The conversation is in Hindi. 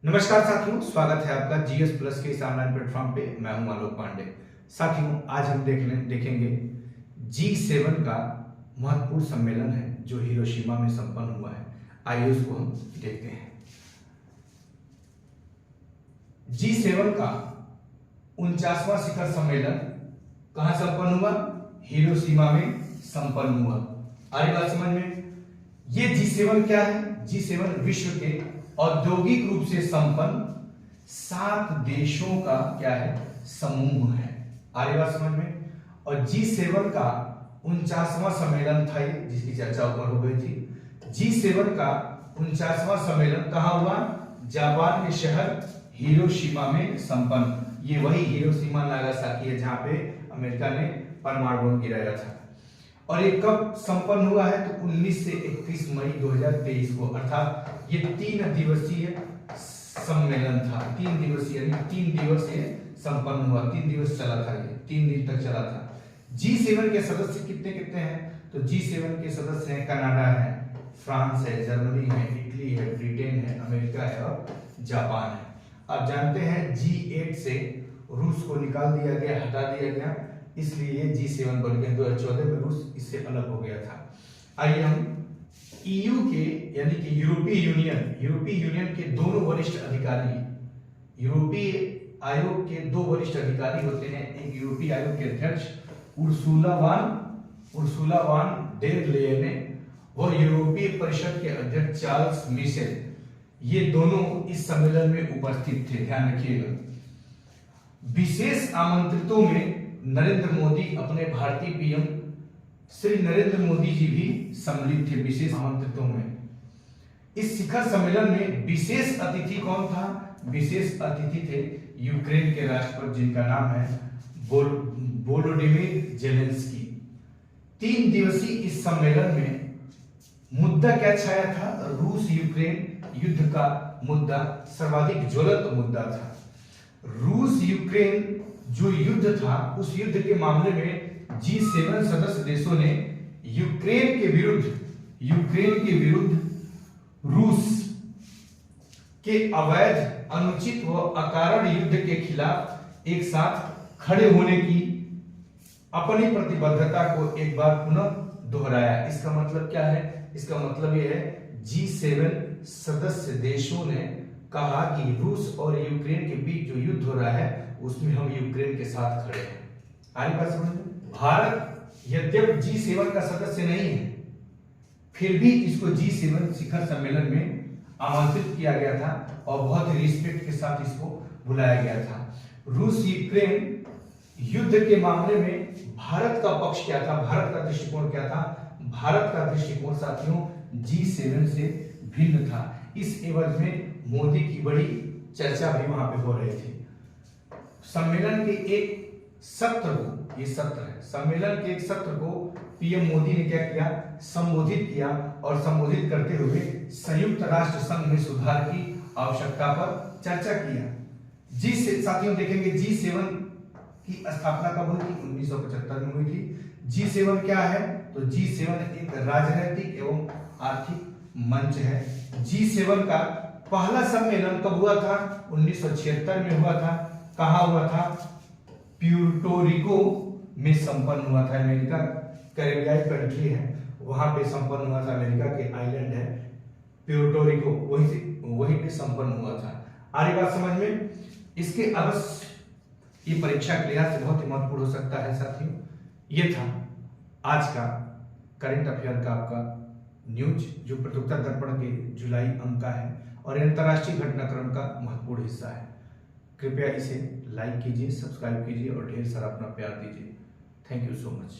नमस्कार साथियों, स्वागत है आपका जीएस प्लस के इस ऑनलाइन प्लेटफॉर्म पे। मैं हूं आलोक पांडे। साथियों, आज हम देखेंगे G7 का महत्वपूर्ण सम्मेलन है जो हिरोशिमा में संपन्न हुआ है। आइए उसको हम देखते हैं। G7 का 49वां शिखर सम्मेलन कहां संपन्न हुआ? हिरोशिमा में संपन्न हुआ। आ रही बात समझ में? ये G7 क्या है? G7 विश्व के औद्योगिक रूप से संपन्न 7 देशों का क्या है? समूह है। आ रही बात समझ में? और G7 का 49वां सम्मेलन था जिसकी चर्चा ऊपर हो गई थी। G7 का 49वां सम्मेलन कहां हुआ? जापान के शहर हिरोशिमा में संपन्न। ये वही हिरोशिमा नागासाकी है जहां पे अमेरिका ने परमाणु बम गिराया था। और ये कब संपन्न हुआ है? तो 19 से 31 मई 2023 को, अर्थात ये 3 दिवसीय सम्मेलन था। 3 दिवसीय यानी 3 दिवस ये संपन्न हुआ। 3 दिवस चला था, ये 3 दिन तक चला था। G7 के सदस्य कितने कितने हैं? तो G7 के सदस्य हैं कनाडा है, फ्रांस है, जर्मनी है, इटली है, ब्रिटेन है, अमेरिका है और जापान है। आप जानते हैं G8 से रूस को निकाल दिया गया, हटा दिया गया, इसलिए G7 बन गया। 2014 में रूस इससे अलग हो गया था। आइए हम EU के यानी कि यूरोपीय यूनियन के दोनों वरिष्ठ अधिकारी, यूरोपीय आयोग के 2 वरिष्ठ अधिकारी होते हैं। एक यूरोपीय आयोग के अध्यक्ष उर्सुला वान डेर लेयेन और यूरोपीय परिषद के अध्यक्ष चार्ल्स मिशेल, ये दोनों इस सम्मेलन में उपस्थित थे। ध्यान रखिएगा। विशेष आमंत्रितों में नरेंद्र मोदी, अपने भारतीय पीएम श्री नरेंद्र मोदी जी भी सम्मिलित थे विशेष आमंत्रितों में। इस शिखर सम्मेलन में विशेष अतिथि कौन था? विशेष अतिथि थे यूक्रेन के राष्ट्रपति जिनका नाम है वोलोडिमिर जेलेंस्की। 3 दिवसीय इस सम्मेलन में मुद्दा क्या छाया था? रूस यूक्रेन युद्ध का मुद्दा सर्वाधिक ज्वलंत मुद्दा था। रूस यूक्रेन जो युद्ध था, उस युद्ध के मामले में G7 सदस्य देशों ने यूक्रेन के विरुद्ध रूस के अवैध, अनुचित व अकारण युद्ध के खिलाफ एक साथ खड़े होने की अपनी प्रतिबद्धता को एक बार पुनः दोहराया। इसका मतलब क्या है? इसका मतलब यह है G7 सदस्य देशों ने कहा कि रूस और यूक्रेन के बीच जो युद्ध हो रहा है उसमें हम यूक्रेन के साथ खड़े हैं। आगे बात समझ में? भारत यद्यप G7 का सदस्य नहीं है, फिर भी इसको G7 शिखर सम्मेलन में आमंत्रित किया गया था और बहुत रिस्पेक्ट के साथ इसको बुलाया गया था। रूस यूक्रेन युद्ध के मामले में भारत का पक्ष क्या था? भारत का दृष्टिकोण क्या था? भारत का दृष्टिकोण साथियों G7 से भिन्न था। इस एवज में मोदी की बड़ी चर्चा भी वहां पे हो रही थी। सम्मेलन के एक सत्र को, ये सत्र है, सम्मेलन के एक सत्र को पीएम मोदी ने क्या किया? संबोधित किया और संबोधित करते हुए संयुक्त राष्ट्र संघ में सुधार की आवश्यकता पर चर्चा किया। साथियों देखेंगे G7 की स्थापना कब हुई थी? 1975 में हुई थी। G7 क्या है? तो G7 एक राजनीतिक एवं आर्थिक मंच है। G7 का पहला सम्मेलन कब हुआ था? 1976 में हुआ था। कहां हुआ था? प्यूर्टो रिको में संपन्न हुआ था। अमेरिका कैरेबियाई कंट्री है, वहां पे संपन्न हुआ था। अमेरिका के आइलैंड है प्यूर्टो रिको, वहीं पे संपन्न हुआ था। आ रही बात समझ में? इसके अवश्य ये परीक्षा के लिहाज से बहुत ही महत्वपूर्ण हो सकता है साथियों। ये था आज का करंट अफेयर का आपका न्यूज, जो प्रत्युत्तर दर्पण के जुलाई अंक का है और अंतरराष्ट्रीय घटनाक्रम का महत्वपूर्ण हिस्सा है। कृपया इसे लाइक कीजिए, सब्सक्राइब कीजिए और ढेर सारा अपना प्यार दीजिए। Thank you so much.